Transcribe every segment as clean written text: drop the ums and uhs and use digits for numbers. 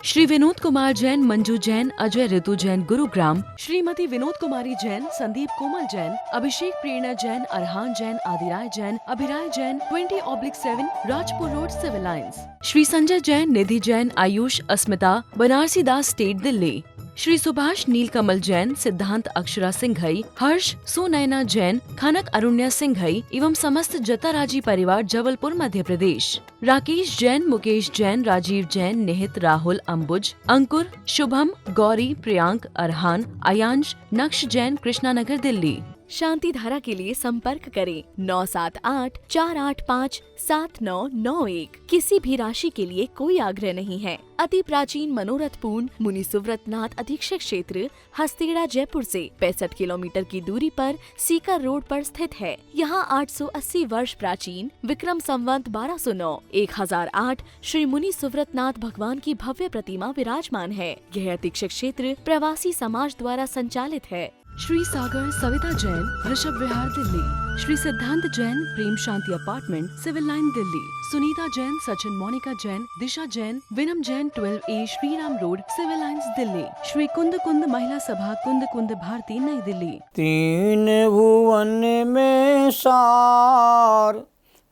Shri Vinod Kumar Jain, Manju Jain, Ajay Ritu Jain, Gurugram. Shrimati Vinod Kumari Jain, Sandeep Komal Jain, Abhishek Prerna Jain, Arhan Jain, Adirai Jain, Abhirai Jain, 20/7 Rajpur road, civil lines. Shri Sanjay Jain, Nidhi Jain, Ayush, Asmita, Banarasi Das estate, Delhi. Shri Subhash Neelkamal Jain, Siddhant Akshara Singhai, हर्ष सुनैना जैन, खनक अरुण्या सिंघई एवं समस्त जताराजी परिवार, जबलपुर, मध्य प्रदेश। राकेश जैन, मुकेश जैन, राजीव जैन, निहित, राहुल, अंबुज, अंकुर, शुभम, गौरी, प्रियांक, अरहान, आयांश, नक्श जैन, कृष्णानगर, दिल्ली। शांति धारा के लिए संपर्क करें 9784857991। किसी भी राशि के लिए कोई आग्रह नहीं है। अति प्राचीन मनोरथपूर्ण मुनि सुव्रतनाथ अधीक्षक क्षेत्र, हस्तेड़ा, जयपुर से 65 किलोमीटर की दूरी पर सीकर रोड पर स्थित है। यहाँ 880 वर्ष प्राचीन विक्रम संवत 1209 1008 श्री मुनि सुव्रतनाथ भगवान की भव्य प्रतिमा विराजमान है। यह अधीक्षक क्षेत्र प्रवासी समाज द्वारा संचालित है। श्री सागर सविता जैन, ऋषभ विहार, Delhi. Shri Siddhant Jain, Prem Shanti apartment, civil line, Delhi. Sunita Jain, Sachin, Monika Jain, Disha Jain, Vinam Jain, 12A Shriram road, civil lines, Delhi. Shri Kund Mahila सभा, कुंद भारती, नई दिल्ली। तीन भुवन में सार,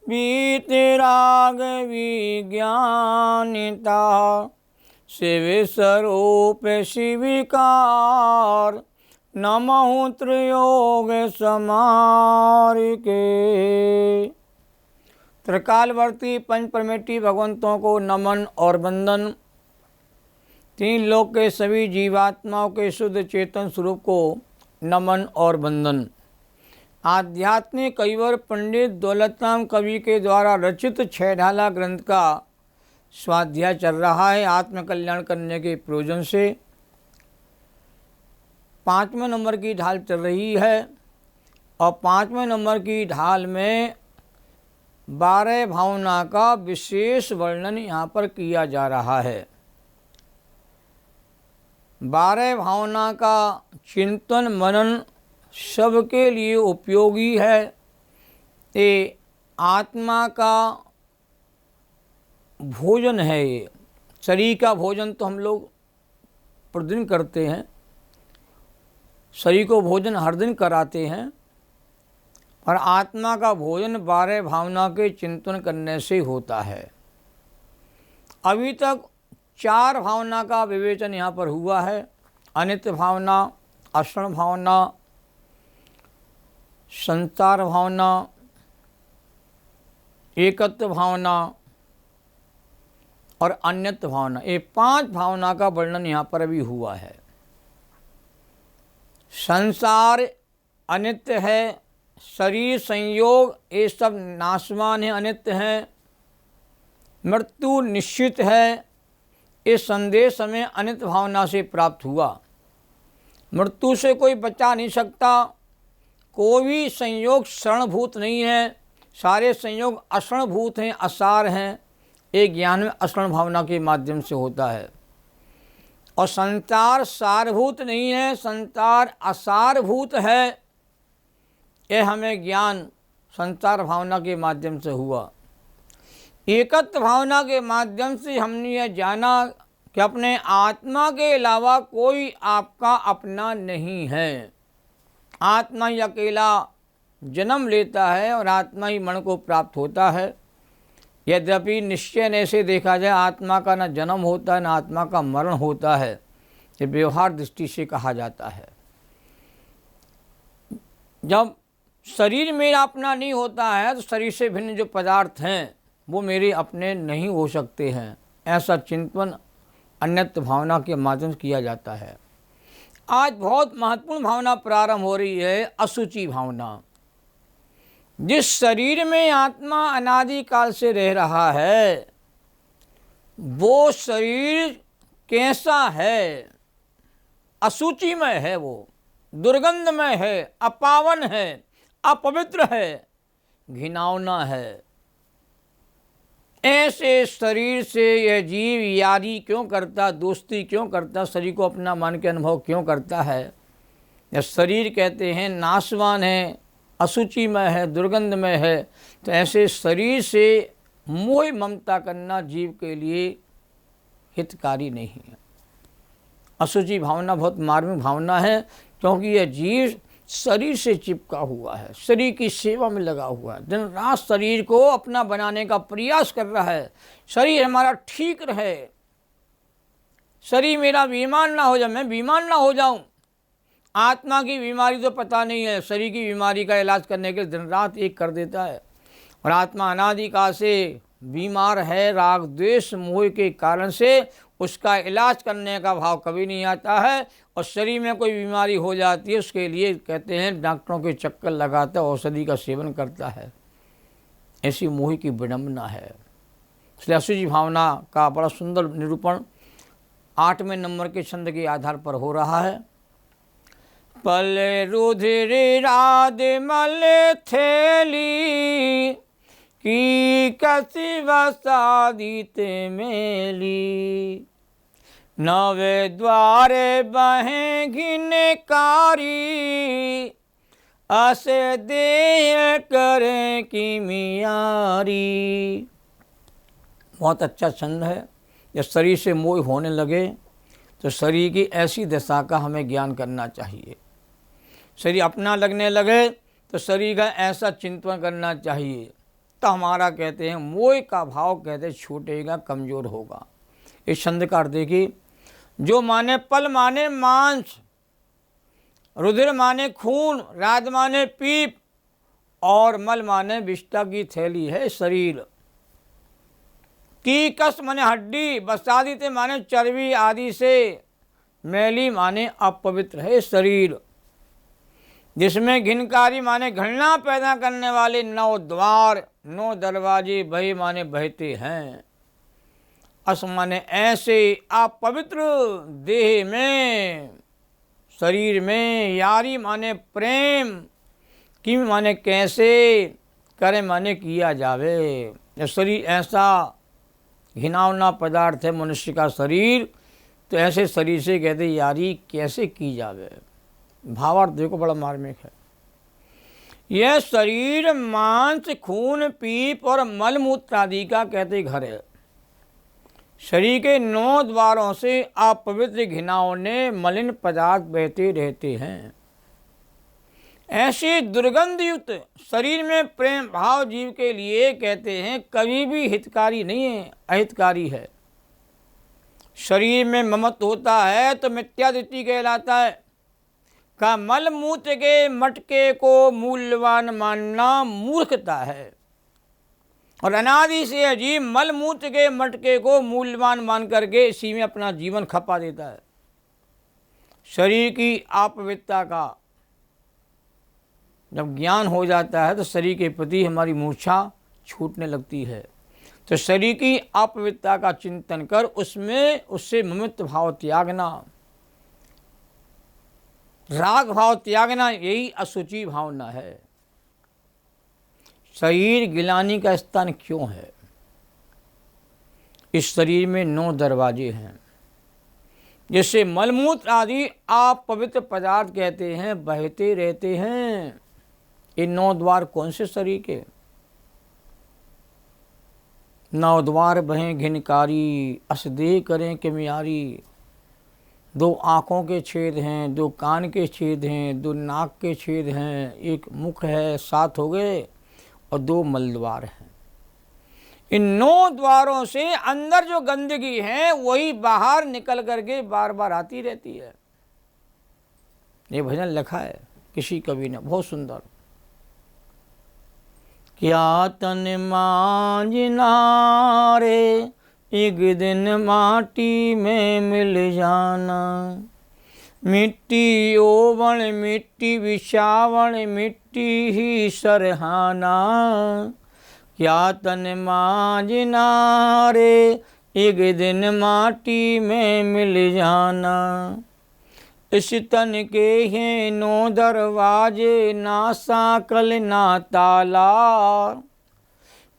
बीते राग विज्ञानिता, शिव स्वरूप शिविकार, नमः त्रियोग समार के। त्रिकालवर्ती पंच परमेष्ठी भगवंतों को नमन और वंदन। तीन लोक के सभी जीवात्माओं के शुद्ध चेतन स्वरूप को नमन और वंदन। आध्यात्मिक कविवर पंडित दौलतराम कवि के द्वारा रचित छहढाला ग्रंथ का स्वाध्याय चल रहा है आत्मकल्याण करने के प्रयोजन से। 5वें नंबर की ढाल चल रही है और 5वें नंबर की ढाल में 12 भावना का विशेष वर्णन यहाँ पर किया जा रहा है। 12 भावना का चिंतन मनन सबके लिए उपयोगी है। ये आत्मा का भोजन है। ये शरीर का भोजन तो हम लोग प्रतिदिन करते हैं, शरीर को भोजन हर दिन कराते हैं, और आत्मा का भोजन 12 भावना के चिंतन करने से होता है। अभी तक 4 भावना का विवेचन यहाँ पर हुआ है। अनित्य भावना, अक्षण भावना, संसार भावना, एकत्व भावना और अन्यत्व भावना। ये 5 भावना का वर्णन यहाँ पर अभी हुआ है। संसार अनित्य है, शरीर संयोग ये सब नाशवान है, अनित्य है। मृत्यु निश्चित है, ये संदेश हमें अनित्य भावना से प्राप्त हुआ। मृत्यु से कोई बचा नहीं सकता, कोई भी संयोग क्षणभूत नहीं है, सारे संयोग अक्षणभूत हैं, असार हैं। एक ज्ञान में अक्षण भावना के माध्यम से होता है। और संसार सारभूत नहीं है, संसार असारभूत है। यह हमें ज्ञान संसार भावना के माध्यम से हुआ। एकत्व भावना के माध्यम से हमने यह जाना कि अपने आत्मा के अलावा कोई आपका अपना नहीं है। आत्मा ही अकेला जन्म लेता है और आत्मा ही मन को प्राप्त होता है। यद्यपि निश्चय से देखा जाए आत्मा का न जन्म होता है, न आत्मा का मरण होता है। ये व्यवहार दृष्टि से कहा जाता है। जब शरीर मेरा अपना नहीं होता है तो शरीर से भिन्न जो पदार्थ हैं वो मेरे अपने नहीं हो सकते हैं। ऐसा चिंतन अन्यत्व भावना के माध्यम से किया जाता है। आज बहुत महत्वपूर्ण भावना प्रारंभ हो रही है, अशुचि भावना। जिस शरीर में आत्मा अनादिकाल से रह रहा है वो शरीर कैसा है? अशुचिमय है, वो दुर्गंधमय है, अपावन है, अपवित्र है, घिनौना है। ऐसे शरीर से यह जीव यारी क्यों करता, दोस्ती क्यों करता, शरीर को अपना मान के अनुभव क्यों करता है? यह शरीर कहते हैं नाशवान है, अशुचिमय है, दुर्गंधमय है। तो ऐसे शरीर से मोह ममता करना जीव के लिए हितकारी नहीं है। असुचि भावना बहुत मार्मिक भावना है, क्योंकि यह जीव शरीर से चिपका हुआ है, शरीर की सेवा में लगा हुआ है, दिन रात शरीर को अपना बनाने का प्रयास कर रहा है। शरीर हमारा ठीक रहे, शरीर मेरा बीमार ना हो जाए, मैं बीमार ना हो जाऊं। आत्मा की बीमारी तो पता नहीं है, शरीर की बीमारी का इलाज करने के दिन रात एक कर देता है। और आत्मा अनादिकाल से बीमार है, राग द्वेष मोह के कारण से उसका इलाज करने का भाव कभी नहीं आता है। और शरीर में कोई बीमारी हो जाती है, उसके लिए कहते हैं डॉक्टरों के चक्कर लगाता है, औषधि का सेवन करता है। ऐसी मोह की विडंबना है। इसलिए असुचि भावना का बड़ा सुंदर निरूपण 8वें नंबर के छंद के आधार पर हो रहा है। पल रुधिर राध मल थैली की कसी वसादित मेली, नवे द्वारे बहें घिनकारी, असे देह करें की मियारी। बहुत अच्छा छंद है। जब शरीर से मोह होने लगे तो शरीर की ऐसी दशा का हमें ज्ञान करना चाहिए। शरीर अपना लगने लगे तो शरीर का ऐसा चिंतन करना चाहिए, तो हमारा कहते हैं मोह का भाव कहते छूटेगा, कमज़ोर होगा। इस छंद का अर्थ देखिए, जो माने पल माने मांस, रुधिर माने खून, राध माने पीप और मल माने विष्ठा की थैली है शरीर। की कस माने हड्डी, बसादित माने चर्बी आदि से, मैली माने अपवित्र है शरीर, जिसमें घिनकारी माने घृणा पैदा करने वाले 9 द्वार 9 दरवाजे बहे माने बहते हैं। अस माने ऐसे अपवित्र देह में, शरीर में, यारी माने प्रेम, किम माने कैसे, करे माने किया जावे। जब शरीर ऐसा घिनौना पदार्थ है मनुष्य का शरीर, तो ऐसे शरीर से कहते यारी कैसे की जावे। भावार्थ देखो बड़ा मार्मिक है। यह शरीर मांस खून पीप और मलमूत्र आदि का कहते घर है। शरीर के 9 द्वारों से अपवित्र घिनौने मलिन पदार्थ बहते रहते हैं। ऐसे दुर्गंध युक्त शरीर में प्रेम भाव जीव के लिए कहते हैं कभी भी हितकारी नहीं है, अहितकारी है। शरीर में ममत्व होता है तो मिथ्या दृष्टि कहलाता है। का मल मूत्र के मटके को मूल्यवान मानना मूर्खता है। और अनादि से अजीब मल मूत्र के मटके को मूल्यवान मान करके इसी में अपना जीवन खपा देता है। शरीर की अपवित्रता का जब ज्ञान हो जाता है तो शरीर के प्रति हमारी मूर्छा छूटने लगती है। तो शरीर की अपवित्रता का चिंतन कर उससे ममत्व भाव त्यागना, राग भाव त्यागना, यही असुचि भावना है। शरीर गिलानी का स्थान क्यों है? इस शरीर में 9 दरवाजे हैं, जिससे मलमूत्र आदि अपवित्र पदार्थ कहते हैं बहते रहते हैं। ये 9 द्वार कौन से शरीर के? 9 द्वार बहें घिनकारी, असदेह करें किमियारी। 2 आँखों के छेद हैं, 2 कान के छेद हैं, 2 नाक के छेद हैं, 1 मुख है, 7 हो गए, और 2 मलद्वार हैं। इन 9 द्वारों से अंदर जो गंदगी है वही बाहर निकल करके बार बार आती रहती है। ये भजन लिखा है किसी कवि ने, बहुत सुंदर। क्या तन मांझना रे एक दिन माटी में मिल जाना, मिट्टी ओवण मिट्टी बिछावण मिट्टी ही सरहाना। क्या तन मांझना रे एक दिन माटी में मिल जाना, इस तन के हैं 9 दरवाजे, ना साकल ना ताला।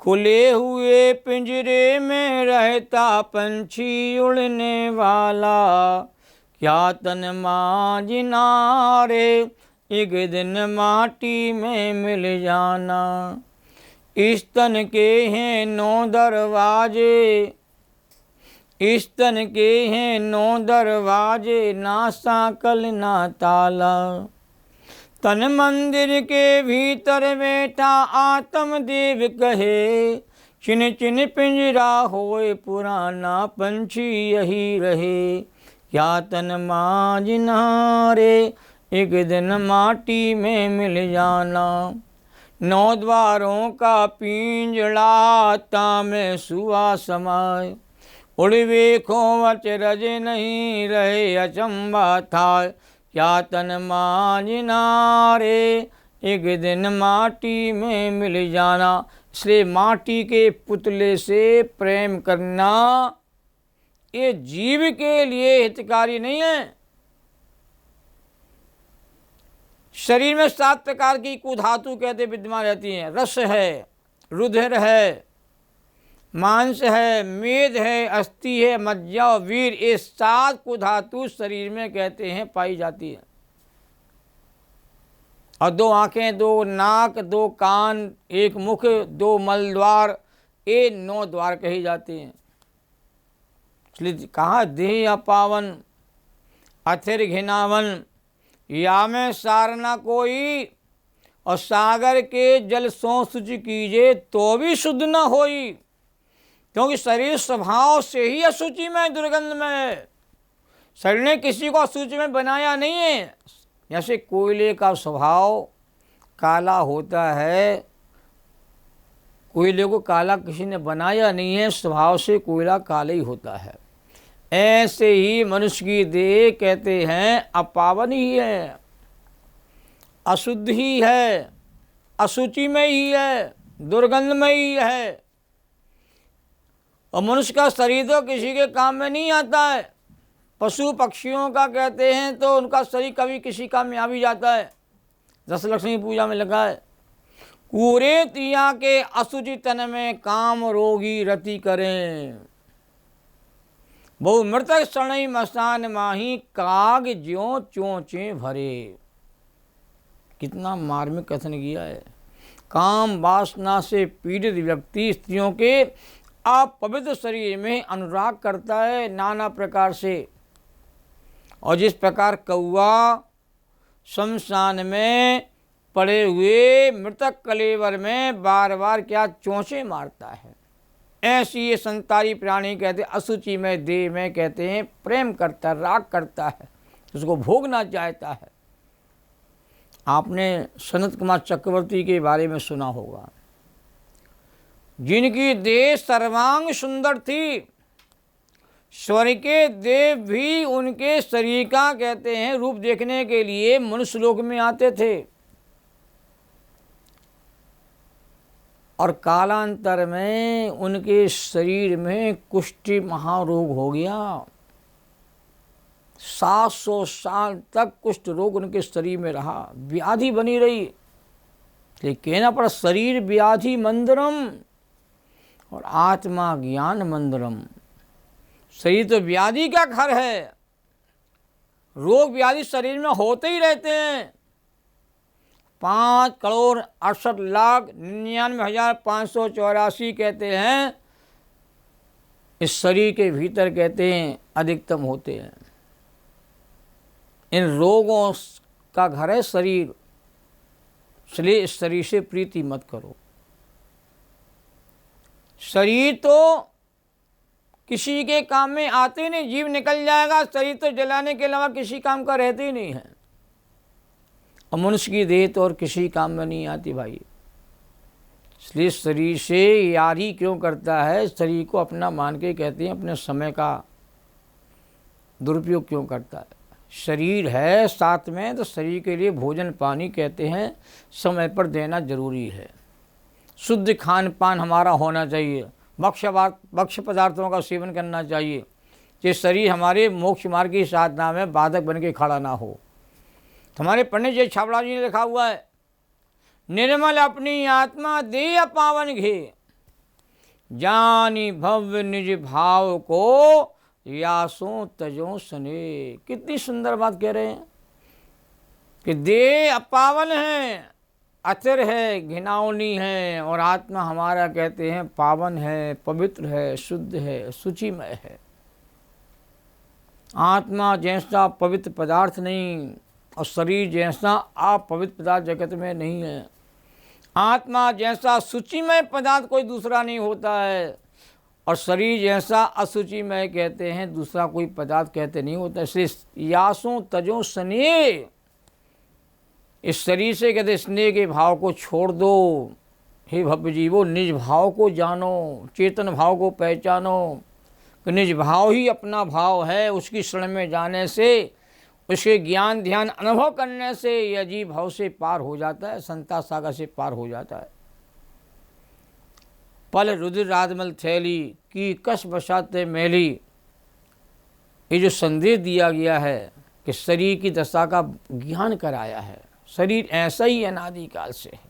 खुले हुए पिंजरे में रहता पंछी उड़ने वाला। क्या तन मांझना रे एक दिन माटी में मिल जाना, इस तन के हैं 9 दरवाजे, इस तन के हैं 9 दरवाजे, ना साकल ना ताला। तन मंदिर के भीतर बैठा आत्म देव कहे, चिन चिन पिंजरा होए पुराना, पंछी यही रहे। क्या तन मांझना रे, एक दिन माटी में मिल जाना। 9 द्वारों का पिंजड़ा, तामे सुआ समाए। उड़ वेखो अचरज नहीं रहे, अचंबा था। क्या तन मांझना रे, एक दिन माटी में मिल जाना। इसलिए माटी के पुतले से प्रेम करना ये जीव के लिए हितकारी नहीं है। शरीर में 7 प्रकार की कुधातु कहते विद्यमान रहती हैं। रस है, रुधिर है, मांस है, मेद है, अस्थि है, मज्जा और वीर। ये 7 कुधातु शरीर में कहते हैं पाई जाती है। और 2 आंखें, 2 नाक, 2 कान, 1 मुख, 2 मलद्वार, ये 9 द्वार कही जाते हैं। इसलिए कहा देह अपावन, अथिर घिनावन, या में सार न कोई। और सागर के जल सो शुच कीजिए, तो भी शुद्ध न होई। क्योंकि शरीर स्वभाव से ही अशुचि में, दुर्गंध में है। शरीर ने किसी को अशुचि में बनाया नहीं है। जैसे कोयले का स्वभाव काला होता है, कोयले को काला किसी ने बनाया नहीं है, स्वभाव से कोयला काला ही होता है। ऐसे ही मनुष्य की देह कहते हैं अपावन ही है, अशुद्ध ही है, अशुचि में ही है, दुर्गंध में ही है। और मनुष्य का शरीर तो किसी के काम में नहीं आता है। पशु पक्षियों का कहते हैं तो उनका शरीर कभी किसी काम में आ भी जाता है। 10 लक्ष्मी पूजा में लगा है। कूरे तिया के अशुचि तन में, काम रोगी रति करें। बहु मृतक सणई मसान माही, काग ज्यों चोंचे भरे। कितना मार्मिक कथन किया है। काम वासना से पीड़ित व्यक्ति स्त्रियों के अपवित्र शरीर में अनुराग करता है नाना प्रकार से। और जिस प्रकार कौआ शमशान में पड़े हुए मृतक कलेवर में बार बार क्या चोंचे मारता है, ऐसी ये संसारी प्राणी कहते अशुचि में, देह में कहते हैं प्रेम करता है, राग करता है, उसको भोगना चाहता है। आपने सनत कुमार चक्रवर्ती के बारे में सुना होगा, जिनकी देह सर्वांग सुंदर थी। स्वर्ग के देव भी उनके शरीर का कहते हैं रूप देखने के लिए मनुष्य लोक में आते थे। और कालांतर में उनके शरीर में कुष्ठी महारोग हो गया। 700 साल तक कुष्ठ रोग उनके शरीर में रहा, व्याधि बनी रही। लेकिन कहना पड़ा शरीर व्याधि मंदिरम और आत्मा ज्ञान मंदिरम। शरीर तो व्याधि का घर है, रोग व्याधि शरीर में होते ही रहते हैं। 5,68,99,584 कहते हैं इस शरीर के भीतर कहते हैं अधिकतम होते हैं। इन रोगों का घर है शरीर, इसलिए इस शरीर से प्रीति मत करो। शरीर तो किसी के काम में आते नहीं, जीव निकल जाएगा, शरीर तो जलाने के अलावा किसी काम का रहते ही नहीं है। और मनुष्य की देह तो और किसी काम में नहीं आती भाई। इसलिए शरीर से यारी क्यों करता है, शरीर को अपना मान के कहते हैं अपने समय का दुरुपयोग क्यों करता है। शरीर है साथ में, तो शरीर के लिए भोजन पानी कहते हैं समय पर देना जरूरी है। शुद्ध खान पान हमारा होना चाहिए, भक्ष्य पदार्थों का सेवन करना चाहिए, कि शरीर हमारे मोक्ष मार्ग की साधना में बाधक बन के खड़ा ना हो। हमारे पंडित जी छाबड़ा जी ने लिखा हुआ है, निर्मल अपनी आत्मा दे पावन घे, जानी भव्य निज भाव को, यासों तजों सने। कितनी सुंदर बात कह रहे हैं कि देह अपावन है, अतिर है, घिनौनी है, और आत्मा हमारा कहते हैं पावन है, पवित्र है, शुद्ध है, शुचिमय है। आत्मा जैसा पवित्र पदार्थ नहीं और शरीर जैसा अपवित्र पदार्थ जगत में नहीं है। आत्मा जैसा शुचिमय पदार्थ कोई दूसरा नहीं होता है और शरीर जैसा अशुचिमय कहते हैं दूसरा कोई पदार्थ कहते नहीं होता। इसलिए यासों तजो स्नेह, इस शरीर से कहते स्नेह के भाव को छोड़ दो। हे भव्य जीवो, निज भाव को जानो, चेतन भाव को पहचानो कि निज भाव ही अपना भाव है। उसकी शरण में जाने से, उसके ज्ञान ध्यान अनुभव करने से यह जीव भाव से पार हो जाता है, संसार सागर से पार हो जाता है। पल रुद्र राजमल थैली की कस बसाते मैली, ये जो संदेश दिया गया है कि शरीर की दशा का ज्ञान कराया है। शरीर ऐसा ही अनादिकाल से है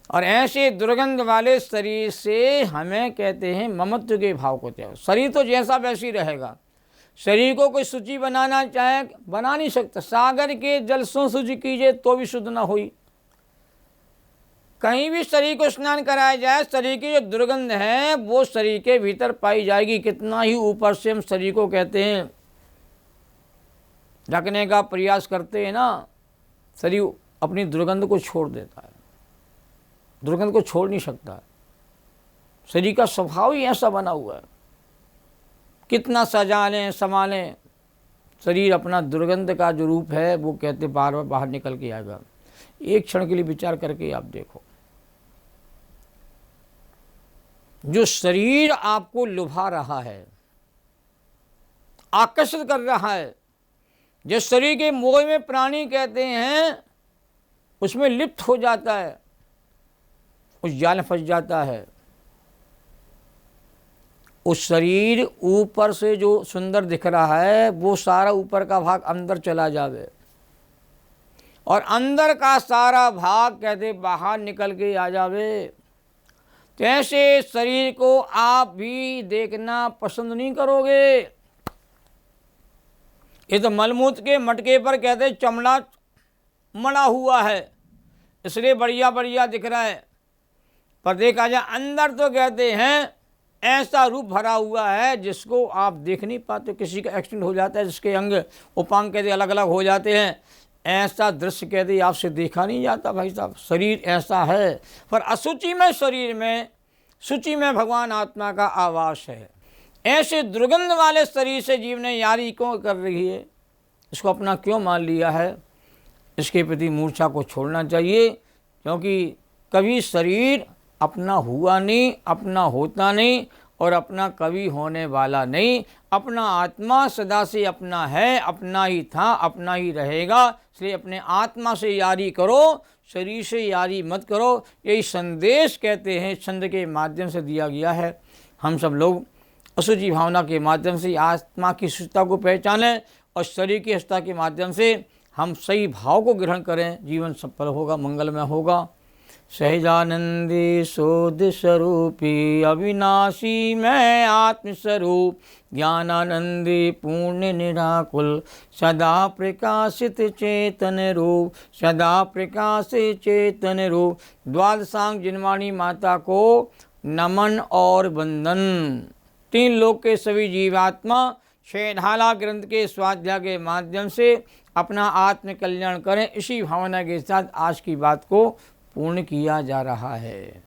और ऐसे दुर्गंध वाले शरीर से हमें कहते हैं ममत्व के भाव को त्याग। शरीर तो जैसा वैसे ही रहेगा। शरीर को कोई शुचि बनाना चाहे बना नहीं सकता। सागर के जल सो शुचि कीजिए तो भी शुद्ध ना हुई। कहीं भी शरीर को स्नान कराया जाए, शरीर की जो दुर्गंध है वो शरीर के भीतर पाई जाएगी। कितना ही ऊपर से हम शरीर को कहते हैं ढकने का प्रयास करते हैं ना, शरीर अपनी दुर्गंध को छोड़ देता है। दुर्गंध को छोड़ नहीं सकता। शरीर का स्वभाव ही ऐसा बना हुआ है। कितना सजा लें संभालें, शरीर अपना दुर्गंध का जो रूप है वो कहते बार बार बाहर निकल के आएगा। एक क्षण के लिए विचार करके आप देखो, जो शरीर आपको लुभा रहा है, आकर्षित कर रहा है, जिस शरीर के मोह में प्राणी कहते हैं उसमें लिप्त हो जाता है, उस जाल में फंस जाता है। उस शरीर ऊपर से जो सुंदर दिख रहा है वो सारा ऊपर का भाग अंदर चला जावे और अंदर का सारा भाग कहते बाहर निकल के आ जावे। तो ऐसे शरीर को आप भी देखना पसंद नहीं करोगे। ये तो मलमूत्र के मटके पर कहते चमड़ा मड़ा हुआ है इसलिए बढ़िया बढ़िया दिख रहा है, पर देखा जाए अंदर तो कहते हैं ऐसा रूप भरा हुआ है जिसको आप देख नहीं पाते। किसी का एक्सीडेंट हो जाता है, जिसके अंग उपांग कहते अलग अलग हो जाते हैं, ऐसा दृश्य कहते आपसे देखा नहीं जाता। भाई साहब शरीर ऐसा है, पर अशुचि में शरीर में शुचि में भगवान आत्मा का आवास है। ऐसे दुर्गंध वाले शरीर से जीव ने यारी क्यों कर रही है, इसको अपना क्यों मान लिया है, इसके प्रति मूर्छा को छोड़ना चाहिए। क्योंकि कभी शरीर अपना हुआ नहीं, अपना होता नहीं और अपना कभी होने वाला नहीं। अपना आत्मा सदा से अपना है, अपना ही था, अपना ही रहेगा। इसलिए अपने आत्मा से यारी करो, शरीर से यारी मत करो। यही संदेश कहते हैं छंद के माध्यम से दिया गया है। हम सब लोग अशुचि भावना के माध्यम से आत्मा की शुद्धता को पहचानें और शरीर की शुद्धता के माध्यम से हम सही भाव को ग्रहण करें। जीवन सफल होगा, मंगलमय होगा। सहजानंदी शोध स्वरूपी अविनाशी मैं आत्मस्वरूप, ज्ञानानंदी पूर्ण निराकुल सदा प्रकाशित चेतन रूप, सदा प्रकाशित चेतन रूप। द्वादशांग जिनवाणी माता को नमन और वंदन। तीन लोक के सभी जीवात्मा छेधाला ग्रंथ के स्वाध्याय के माध्यम से अपना आत्म कल्याण करें। इसी भावना के साथ आज की बात को पूर्ण किया जा रहा है।